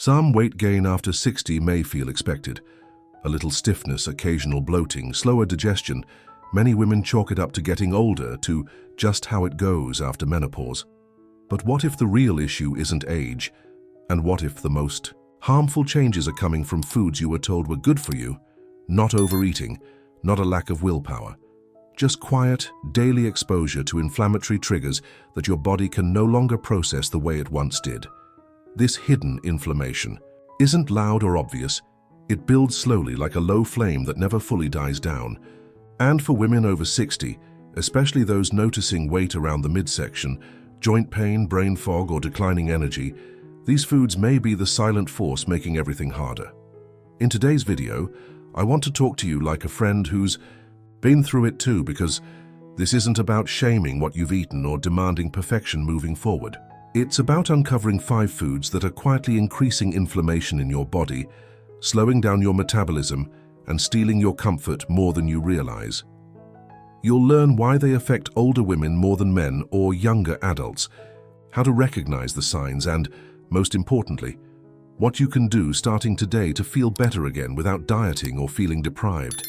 Some weight gain after 60 may feel expected. A little stiffness, occasional bloating, slower digestion. Many women chalk it up to getting older, to just how it goes after menopause. But what if the real issue isn't age? And what if the most harmful changes are coming from foods you were told were good for you? Not overeating, not a lack of willpower. Just quiet, daily exposure to inflammatory triggers that your body can no longer process the way it once did. This hidden inflammation isn't loud or obvious. It builds slowly like a low flame that never fully dies down. And for women over 60, especially those noticing weight around the midsection, joint pain, brain fog, or declining energy, these foods may be the silent force making everything harder. In today's video, I want to talk to you like a friend who's been through it too, because this isn't about shaming what you've eaten or demanding perfection moving forward. It's about uncovering 5 foods that are quietly increasing inflammation in your body, slowing down your metabolism, and stealing your comfort more than you realize. You'll learn why they affect older women more than men or younger adults, how to recognize the signs, and, most importantly, what you can do starting today to feel better again without dieting or feeling deprived.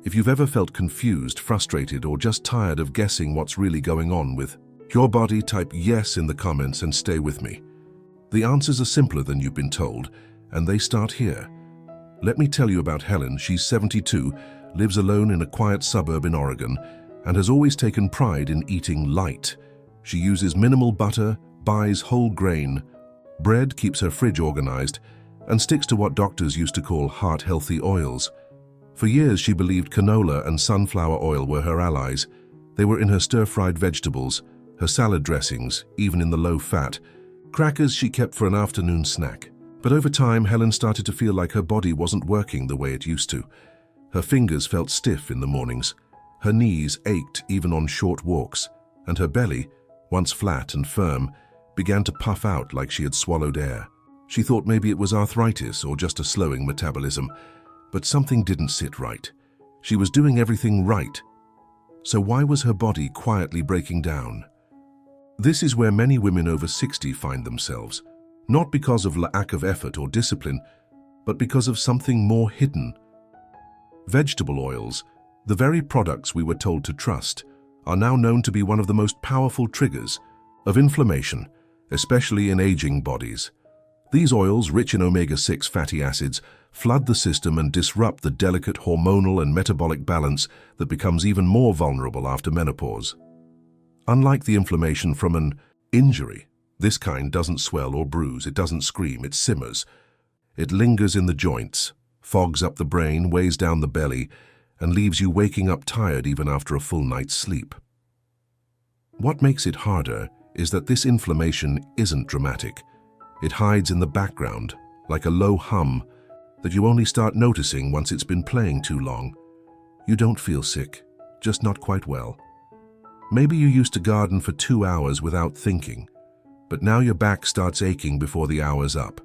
If you've ever felt confused, frustrated, or just tired of guessing what's really going on with your body, type yes in the comments and stay with me. The answers are simpler than you've been told, and they start here. Let me tell you about Helen. She's 72, lives alone in a quiet suburb in Oregon, and has always taken pride in eating light. She uses minimal butter, buys whole grain bread, keeps her fridge organized, and sticks to what doctors used to call heart-healthy oils. For years, she believed canola and sunflower oil were her allies. They were in her stir-fried vegetables, her salad dressings, even in the low-fat crackers she kept for an afternoon snack. But over time, Helen started to feel like her body wasn't working the way it used to. Her fingers felt stiff in the mornings, her knees ached even on short walks, and her belly, once flat and firm, began to puff out like she had swallowed air. She thought maybe it was arthritis or just a slowing metabolism, but something didn't sit right. She was doing everything right. So why was her body quietly breaking down? This is where many women over 60 find themselves, not because of lack of effort or discipline, but because of something more hidden. Vegetable oils, the very products we were told to trust, are now known to be one of the most powerful triggers of inflammation, especially in aging bodies. These oils, rich in omega-6 fatty acids, flood the system and disrupt the delicate hormonal and metabolic balance that becomes even more vulnerable after menopause. Unlike the inflammation from an injury, this kind doesn't swell or bruise, it doesn't scream, it simmers. It lingers in the joints, fogs up the brain, weighs down the belly, and leaves you waking up tired even after a full night's sleep. What makes it harder is that this inflammation isn't dramatic. It hides in the background, like a low hum that you only start noticing once it's been playing too long. You don't feel sick, just not quite well. Maybe you used to garden for 2 hours without thinking, but now your back starts aching before the hour's up.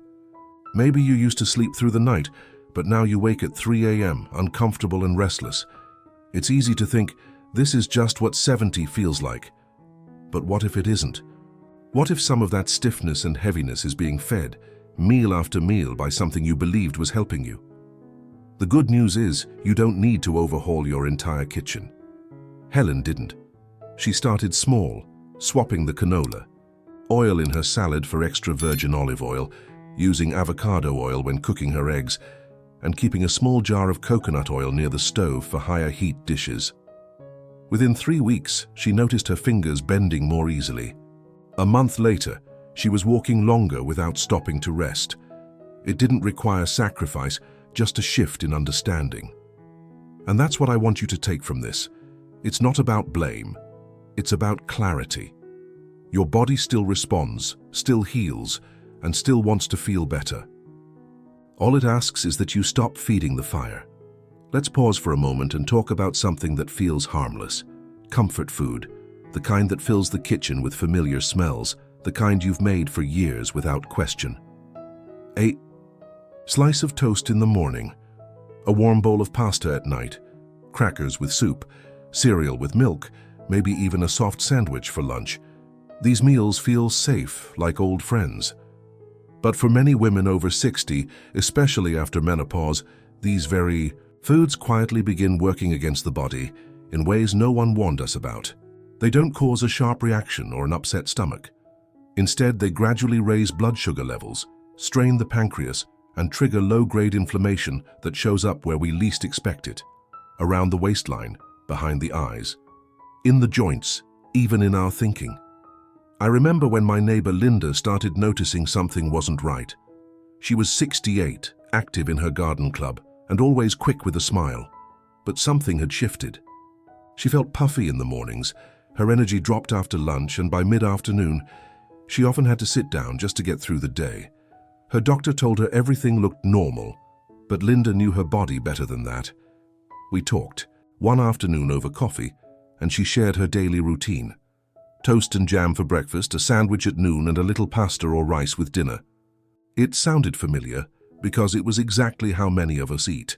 Maybe you used to sleep through the night, but now you wake at 3 a.m., uncomfortable and restless. It's easy to think, this is just what 70 feels like. But what if it isn't? What if some of that stiffness and heaviness is being fed, meal after meal, by something you believed was helping you? The good news is, you don't need to overhaul your entire kitchen. Helen didn't. She started small, swapping the canola oil in her salad for extra virgin olive oil, using avocado oil when cooking her eggs, and keeping a small jar of coconut oil near the stove for higher heat dishes. Within 3 weeks, she noticed her fingers bending more easily. A month later, she was walking longer without stopping to rest. It didn't require sacrifice, just a shift in understanding. And that's what I want you to take from this. It's not about blame. It's about clarity. Your body still responds, still heals, and still wants to feel better. All it asks is that you stop feeding the fire. Let's pause for a moment and talk about something that feels harmless. Comfort food, the kind that fills the kitchen with familiar smells, the kind you've made for years without question. A slice of toast in the morning, a warm bowl of pasta at night, crackers with soup, cereal with milk, maybe even a soft sandwich for lunch. These meals feel safe, like old friends. But for many women over 60, especially after menopause, these very foods quietly begin working against the body in ways no one warned us about. They don't cause a sharp reaction or an upset stomach. Instead, they gradually raise blood sugar levels, strain the pancreas, and trigger low-grade inflammation that shows up where we least expect it, around the waistline, behind the eyes, in the joints, even in our thinking. I remember when my neighbor Linda started noticing something wasn't right. She was 68, active in her garden club, and always quick with a smile. But something had shifted. She felt puffy in the mornings, her energy dropped after lunch, and by mid-afternoon, she often had to sit down just to get through the day. Her doctor told her everything looked normal, but Linda knew her body better than that. We talked, one afternoon over coffee, and she shared her daily routine. Toast and jam for breakfast, a sandwich at noon, and a little pasta or rice with dinner. It sounded familiar because it was exactly how many of us eat.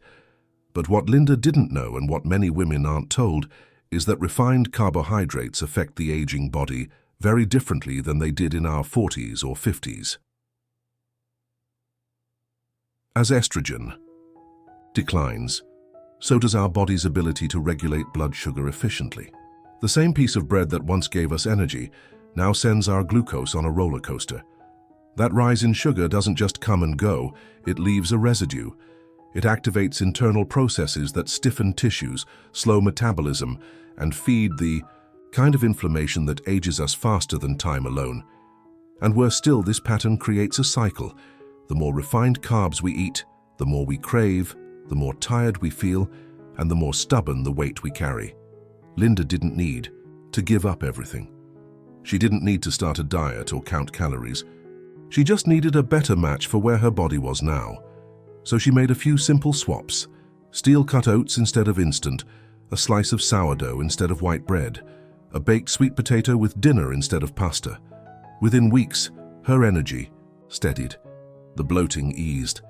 But what Linda didn't know, and what many women aren't told, is that refined carbohydrates affect the aging body very differently than they did in our 40s or 50s. As estrogen declines, so does our body's ability to regulate blood sugar efficiently. The same piece of bread that once gave us energy now sends our glucose on a roller coaster. That rise in sugar doesn't just come and go, it leaves a residue. It activates internal processes that stiffen tissues, slow metabolism, and feed the kind of inflammation that ages us faster than time alone. And worse still, this pattern creates a cycle. The more refined carbs we eat, the more we crave, the more tired we feel, and the more stubborn the weight we carry. Linda didn't need to give up everything. She didn't need to start a diet or count calories. She just needed a better match for where her body was now. So she made a few simple swaps: steel-cut oats instead of instant, a slice of sourdough instead of white bread, a baked sweet potato with dinner instead of pasta. Within weeks, her energy steadied. The bloating eased.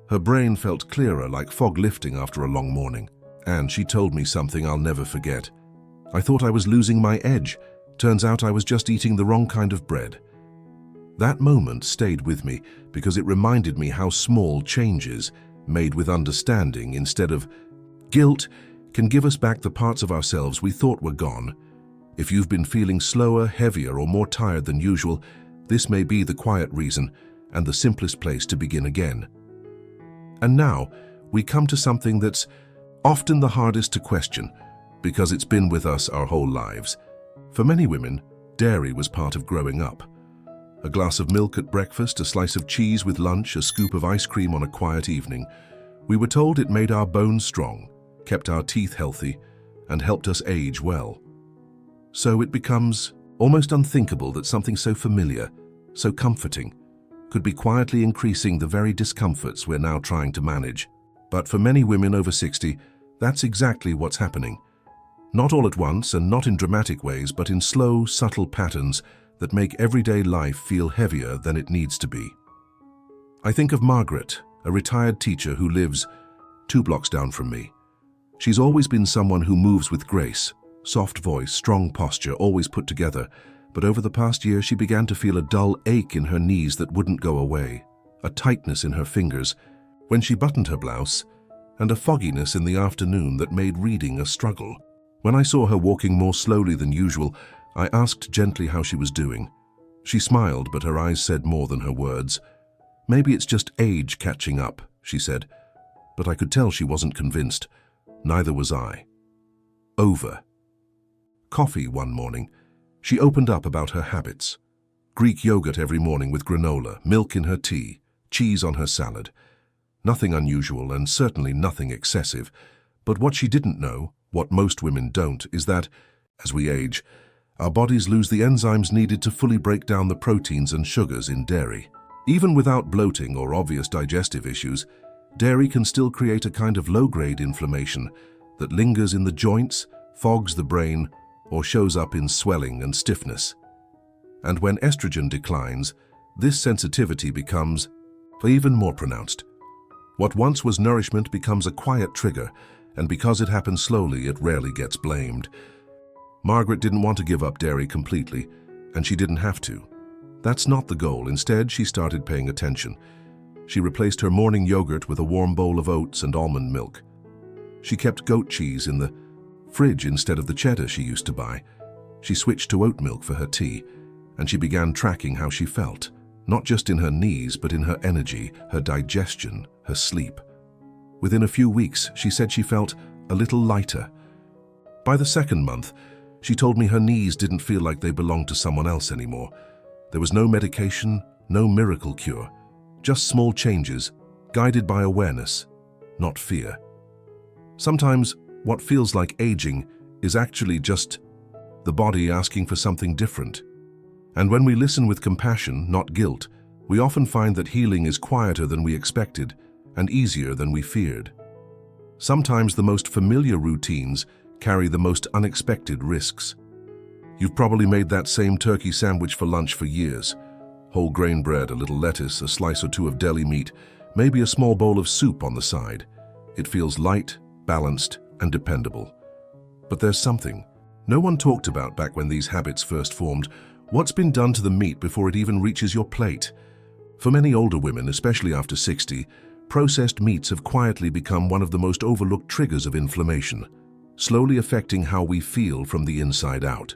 Her brain felt clearer, like fog lifting after a long morning. And she told me something I'll never forget. I thought I was losing my edge. Turns out I was just eating the wrong kind of bread. That moment stayed with me because it reminded me how small changes, made with understanding instead of guilt, can give us back the parts of ourselves we thought were gone. If you've been feeling slower, heavier, or more tired than usual, this may be the quiet reason and the simplest place to begin again. And now, we come to something that's often the hardest to question, because it's been with us our whole lives. For many women, dairy was part of growing up. A glass of milk at breakfast, a slice of cheese with lunch, a scoop of ice cream on a quiet evening. We were told it made our bones strong, kept our teeth healthy, and helped us age well. So it becomes almost unthinkable that something so familiar, so comforting, could be quietly increasing the very discomforts we're now trying to manage. But for many women over 60, that's exactly what's happening. Not all at once and not in dramatic ways, but in slow, subtle patterns that make everyday life feel heavier than it needs to be. I think of Margaret, a retired teacher who lives 2 blocks down from me. She's always been someone who moves with grace, soft voice, strong posture, always put together, but over the past year she began to feel a dull ache in her knees that wouldn't go away, a tightness in her fingers when she buttoned her blouse, and a fogginess in the afternoon that made reading a struggle. When I saw her walking more slowly than usual, I asked gently how she was doing. She smiled, but her eyes said more than her words. "Maybe it's just age catching up," she said, but I could tell she wasn't convinced. Neither was I. Over coffee one morning, she opened up about her habits. Greek yogurt every morning with granola, milk in her tea, cheese on her salad. Nothing unusual and certainly nothing excessive. But what she didn't know, what most women don't, is that, as we age, our bodies lose the enzymes needed to fully break down the proteins and sugars in dairy. Even without bloating or obvious digestive issues, dairy can still create a kind of low-grade inflammation that lingers in the joints, fogs the brain, or shows up in swelling and stiffness. And when estrogen declines, this sensitivity becomes even more pronounced. What once was nourishment becomes a quiet trigger, and because it happens slowly, it rarely gets blamed. Margaret didn't want to give up dairy completely, and she didn't have to. That's not the goal. Instead, she started paying attention. She replaced her morning yogurt with a warm bowl of oats and almond milk. She kept goat cheese in the fridge instead of the cheddar she used to buy. She switched to oat milk for her tea, and she began tracking how she felt, not just in her knees, but in her energy, her digestion, her sleep. Within a few weeks, she said she felt a little lighter. By the second month, she told me her knees didn't feel like they belonged to someone else anymore. There was no medication, no miracle cure, just small changes, guided by awareness, not fear. Sometimes what feels like aging is actually just the body asking for something different. And when we listen with compassion, not guilt, we often find that healing is quieter than we expected and easier than we feared. Sometimes the most familiar routines carry the most unexpected risks. You've probably made that same turkey sandwich for lunch for years. Whole grain bread, a little lettuce, a slice or two of deli meat, maybe a small bowl of soup on the side. It feels light, balanced, and dependable. But there's something no one talked about back when these habits first formed. What's been done to the meat before it even reaches your plate? For many older women, especially after 60, processed meats have quietly become one of the most overlooked triggers of inflammation, slowly affecting how we feel from the inside out.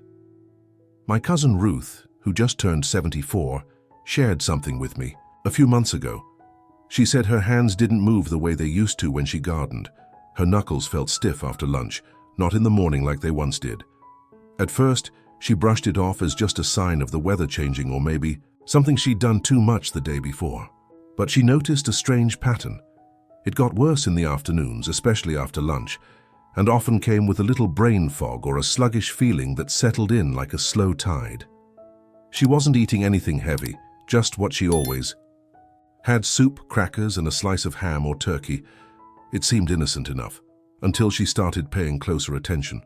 My cousin Ruth, who just turned 74, shared something with me a few months ago. She said her hands didn't move the way they used to when she gardened. Her knuckles felt stiff after lunch, not in the morning like they once did. At first, she brushed it off as just a sign of the weather changing or maybe something she'd done too much the day before. But she noticed a strange pattern. It got worse in the afternoons, especially after lunch, and often came with a little brain fog or a sluggish feeling that settled in like a slow tide. She wasn't eating anything heavy, just what she always had: soup, crackers, and a slice of ham or turkey. It seemed innocent enough, until she started paying closer attention.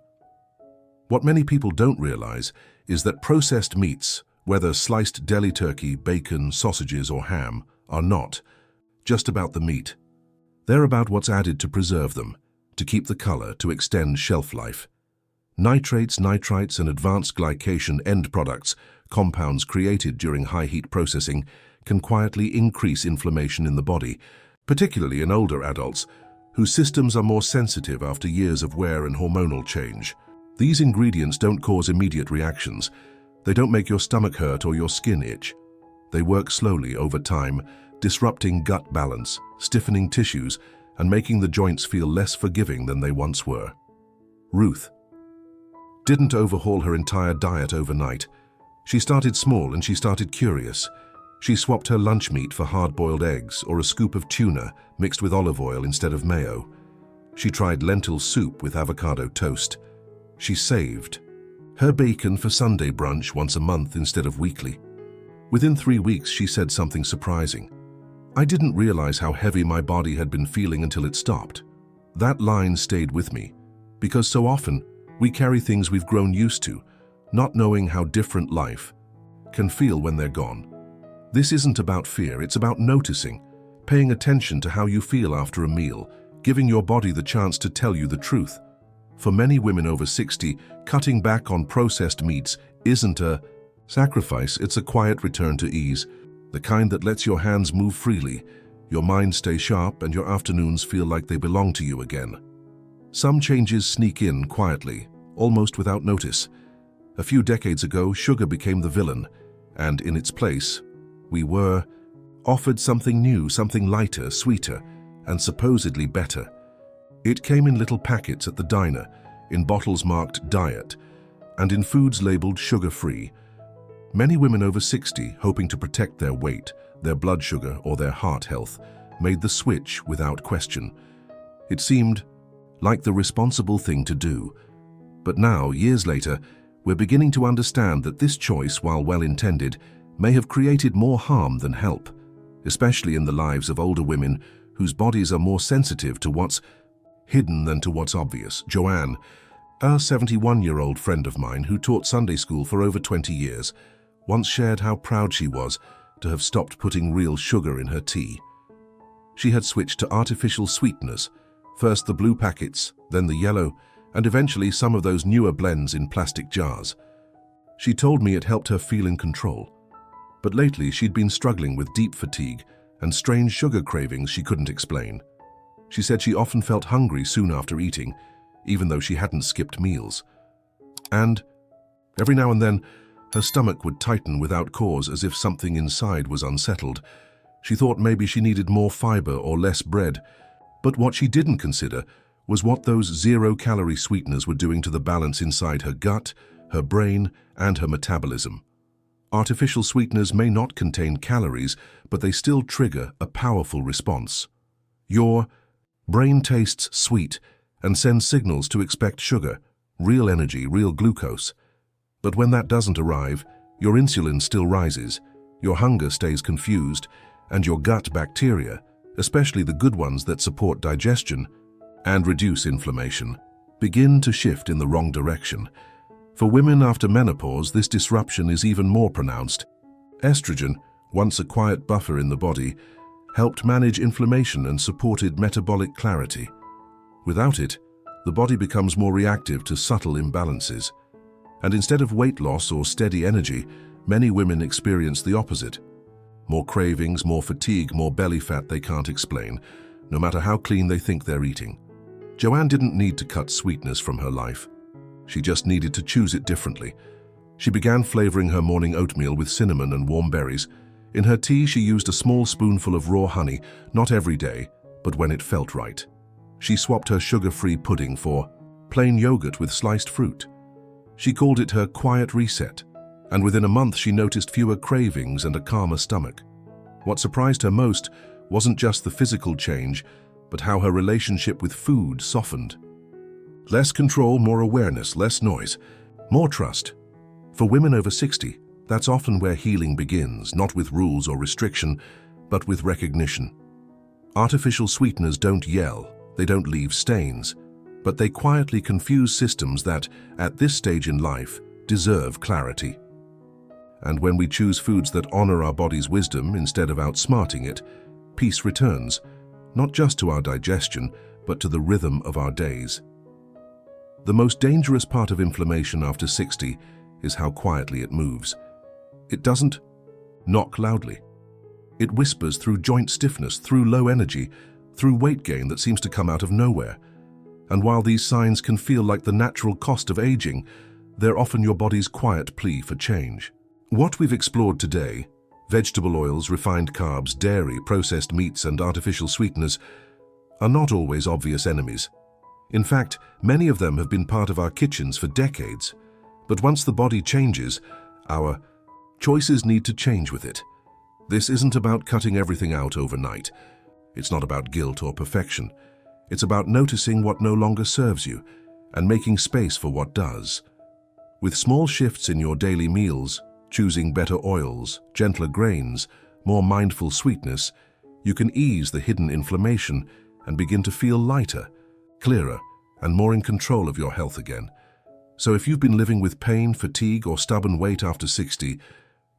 What many people don't realize is that processed meats, whether sliced deli turkey, bacon, sausages, or ham, are not just about the meat. They're about what's added to preserve them, to keep the color, to extend shelf life. Nitrates, nitrites, and advanced glycation end products, compounds created during high-heat processing, can quietly increase inflammation in the body, particularly in older adults, whose systems are more sensitive after years of wear and hormonal change. These ingredients don't cause immediate reactions. They don't make your stomach hurt or your skin itch. They work slowly over time, disrupting gut balance, stiffening tissues, and making the joints feel less forgiving than they once were. Ruth didn't overhaul her entire diet overnight. She started small and she started curious. She swapped her lunch meat for hard-boiled eggs or a scoop of tuna mixed with olive oil instead of mayo. She tried lentil soup with avocado toast. She saved her bacon for Sunday brunch once a month instead of weekly. Within 3 weeks, she said something surprising. "I didn't realize how heavy my body had been feeling until it stopped." That line stayed with me, because so often we carry things we've grown used to, not knowing how different life can feel when they're gone. This isn't about fear, it's about noticing, paying attention to how you feel after a meal, giving your body the chance to tell you the truth. For many women over 60, cutting back on processed meats isn't a sacrifice, it's a quiet return to ease, the kind that lets your hands move freely, your mind stay sharp, and your afternoons feel like they belong to you again. Some changes sneak in quietly, almost without notice. A few decades ago, sugar became the villain, and in its place, we were offered something new, something lighter, sweeter, and supposedly better. It came in little packets at the diner, in bottles marked diet, and in foods labeled sugar-free. Many women over 60, hoping to protect their weight, their blood sugar, or their heart health, made the switch without question. It seemed like the responsible thing to do. But now, years later, we're beginning to understand that this choice, while well-intended, may have created more harm than help, especially in the lives of older women whose bodies are more sensitive to what's hidden than to what's obvious. Joanne, a 71-year-old friend of mine who taught Sunday school for over 20 years, once shared how proud she was to have stopped putting real sugar in her tea. She had switched to artificial sweeteners, first the blue packets, then the yellow, and eventually some of those newer blends in plastic jars. She told me it helped her feel in control. But lately she'd been struggling with deep fatigue and strange sugar cravings she couldn't explain. She said she often felt hungry soon after eating, even though she hadn't skipped meals. And every now and then, her stomach would tighten without cause, as if something inside was unsettled. She thought maybe she needed more fiber or less bread, but what she didn't consider was what those zero-calorie sweeteners were doing to the balance inside her gut, her brain, and her metabolism. Artificial sweeteners may not contain calories, but they still trigger a powerful response. Your brain tastes sweet and sends signals to expect sugar, real energy, real glucose. But when that doesn't arrive, your insulin still rises, your hunger stays confused, and your gut bacteria, especially the good ones that support digestion and reduce inflammation, begin to shift in the wrong direction. For women after menopause, this disruption is even more pronounced. Estrogen, once a quiet buffer in the body, helped manage inflammation and supported metabolic clarity. Without it, the body becomes more reactive to subtle imbalances. And instead of weight loss or steady energy, many women experience the opposite. More cravings, more fatigue, more belly fat they can't explain, no matter how clean they think they're eating. Joanne didn't need to cut sweetness from her life. She just needed to choose it differently. She began flavoring her morning oatmeal with cinnamon and warm berries. In her tea, she used a small spoonful of raw honey, not every day, but when it felt right. She swapped her sugar-free pudding for plain yogurt with sliced fruit. She called it her quiet reset, and within a month she noticed fewer cravings and a calmer stomach. What surprised her most wasn't just the physical change, but how her relationship with food softened. Less control, more awareness, less noise, more trust. For women over 60, that's often where healing begins, not with rules or restriction, but with recognition. Artificial sweeteners don't yell, they don't leave stains, but they quietly confuse systems that, at this stage in life, deserve clarity. And when we choose foods that honor our body's wisdom instead of outsmarting it, peace returns, not just to our digestion, but to the rhythm of our days. The most dangerous part of inflammation after 60 is how quietly it moves. It doesn't knock loudly. It whispers through joint stiffness, through low energy, through weight gain that seems to come out of nowhere. And while these signs can feel like the natural cost of aging, they're often your body's quiet plea for change. What we've explored today, vegetable oils, refined carbs, dairy, processed meats, and artificial sweeteners, are not always obvious enemies. In fact, many of them have been part of our kitchens for decades. But once the body changes, our choices need to change with it. This isn't about cutting everything out overnight. It's not about guilt or perfection. It's about noticing what no longer serves you and making space for what does. With small shifts in your daily meals, choosing better oils, gentler grains, more mindful sweetness, you can ease the hidden inflammation and begin to feel lighter, clearer, and more in control of your health again. So if you've been living with pain, fatigue, or stubborn weight after 60,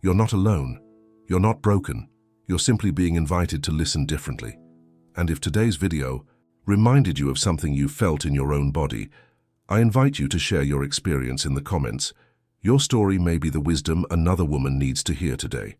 you're not alone. You're not broken. You're simply being invited to listen differently. And if today's video reminded you of something you felt in your own body, I invite you to share your experience in the comments. Your story may be the wisdom another woman needs to hear today.